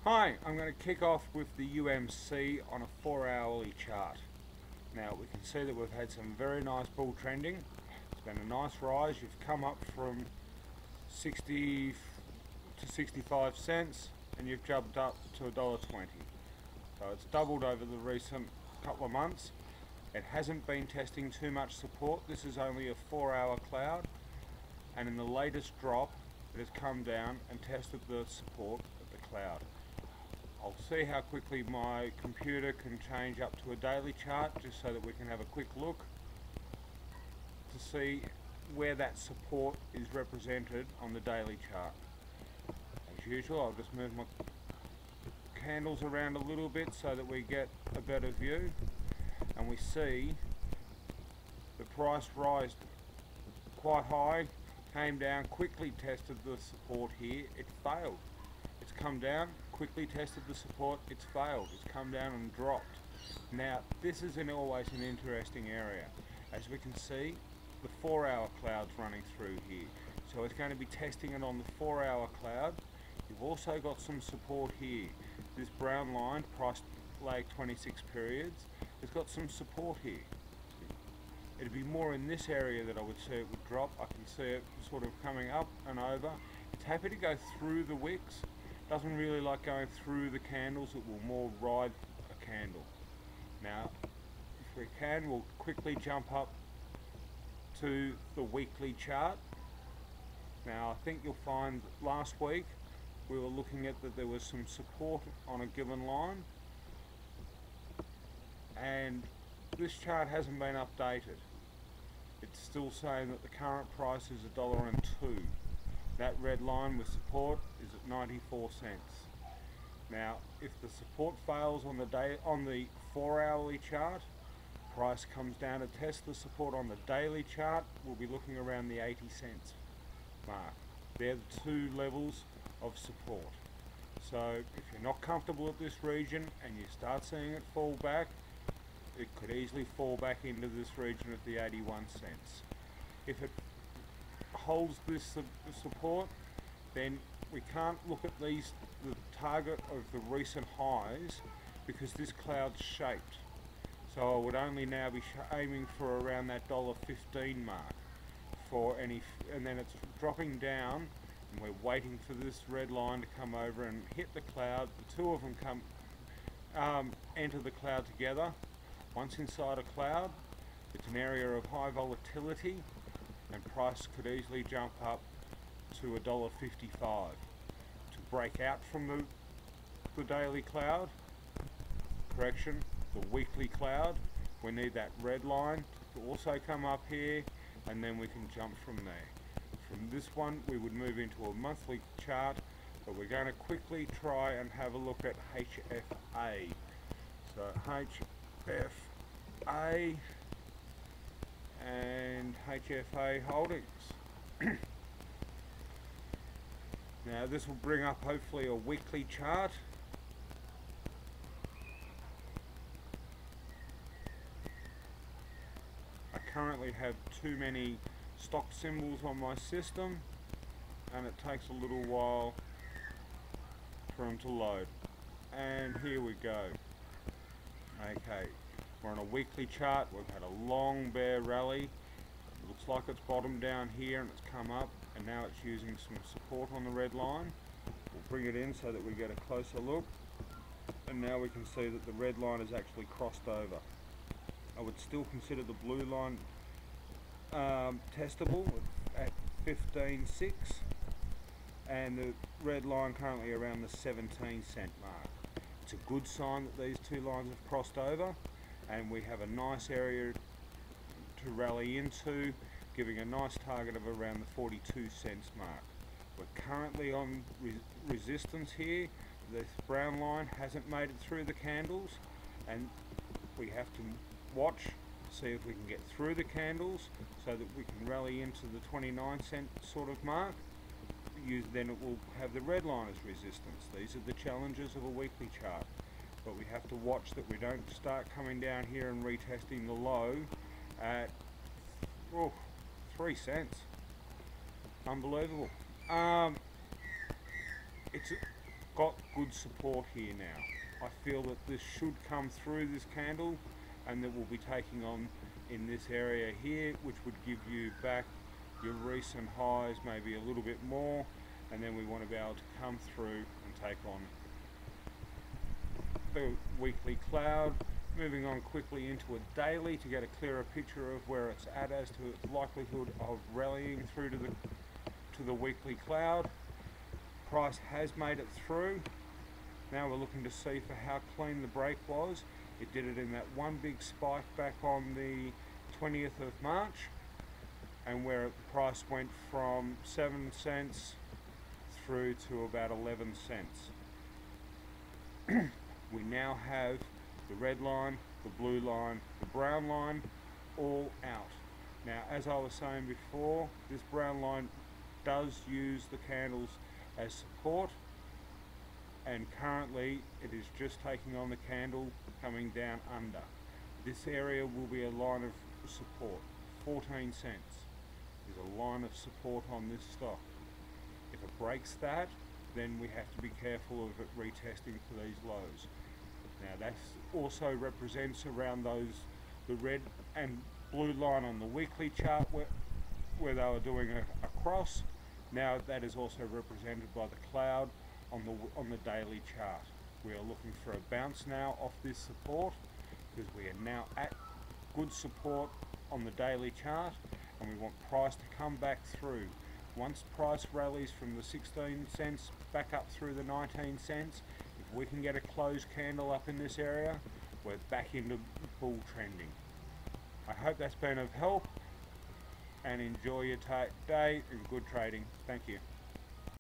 Hi, I'm going to kick off with the UMC on a 4-hourly chart. Now we can see that we've had some very nice bull trending. It's been a nice rise. You've come up from 60 to 65 cents and you've jumped up to $1.20. So it's doubled over the recent couple of months. It hasn't been testing too much support. This is only a 4-hour cloud, and in the latest drop it has come down and tested the support of the cloud. I'll see how quickly my computer can change up to a daily chart just so that we can have a quick look to see where that support is represented on the daily chart. As usual, I'll just move my candles around a little bit so that we get a better view, and we see the price rise quite high, came down, quickly tested the support here, it failed. It's come down, quickly tested the support, it's failed. It's come down and dropped. Now, this is always an interesting area. As we can see, the 4-hour cloud's running through here. So it's going to be testing it on the 4-hour cloud. You've also got some support here. This brown line, price lag 26 periods, has got some support here. It'd be more in this area that I would see it would drop. I can see it sort of coming up and over. It's happy to go through the wicks. Doesn't really like going through the candles. It will more ride a candle. Now, if we can, we'll quickly jump up to the weekly chart. Now, I think you'll find that last week we were looking at that there was some support on a given line, and this chart hasn't been updated. It's still saying that the current price is $1.02. That red line with support is at 94 cents. Now, if the support fails on the 4-hourly chart, price comes down to test the support on the daily chart, we'll be looking around the 80 cents mark. They're the two levels of support. So if you're not comfortable at this region and you start seeing it fall back, it could easily fall back into this region at the 81 cents. If it holds this support, then we can't look at the target of the recent highs because this cloud's shaped. So I would only now be aiming for around that $1.15 mark for any, and then it's dropping down and we're waiting for this red line to come over and hit the cloud. The two of them come enter the cloud together. Once inside a cloud, it's an area of high volatility and price could easily jump up to $1.55. To break out from the daily cloud, the weekly cloud, we need that red line to also come up here, and then we can jump from there. From this one we would move into a monthly chart, but we're going to quickly try and have a look at HFA. So HFA and HFA holdings. Now this will bring up hopefully a weekly chart. I currently have too many stock symbols on my system and it takes a little while for them to load. And here we go. Okay, we're on a weekly chart. We've had a long bear rally. It looks like it's bottomed down here and it's come up, and now it's using some support on the red line. We'll bring it in so that we get a closer look, and now we can see that the red line is actually crossed over. I would still consider the blue line testable at 15.6 and the red line currently around the 17 cent mark. It's a good sign that these two lines have crossed over and we have a nice area to rally into, giving a nice target of around the 42 cents mark. We're currently on resistance here. This brown line hasn't made it through the candles and we have to watch, see if we can get through the candles so that we can rally into the 29 cent sort of mark. Then it will have the red line as resistance. These are the challenges of a weekly chart, but we have to watch that we don't start coming down here and retesting the low at 3 cents. Unbelievable. It's got good support here now. I feel that this should come through this candle, and that we'll be taking on in this area here, which would give you back your recent highs, maybe a little bit more, and then we want to be able to come through and take on the weekly cloud. Moving on quickly into a daily to get a clearer picture of where it's at as to its likelihood of rallying through to the weekly cloud. Price has made it through. Now we're looking to see for how clean the break was. It did it in that one big spike back on the 20th of March, and where the price went from 7 cents through to about 11 cents. We now have the red line, the blue line, the brown line all out. Now, as I was saying before, this brown line does use the candles as support, and currently it is just taking on the candle coming down under. This area will be a line of support. 14 cents is a line of support on this stock. If it breaks that, then we have to be careful of it retesting for these lows. Now that also represents around the red and blue line on the weekly chart where they were doing a cross. Now that is also represented by the cloud on the daily chart. We are looking for a bounce now off this support, because we are now at good support on the daily chart, and we want price to come back through. Once price rallies from the 16 cents back up through the 19 cents, if we can get a closed candle up in this area, we're back into bull trending. I hope that's been of help, and enjoy your day and good trading. Thank you.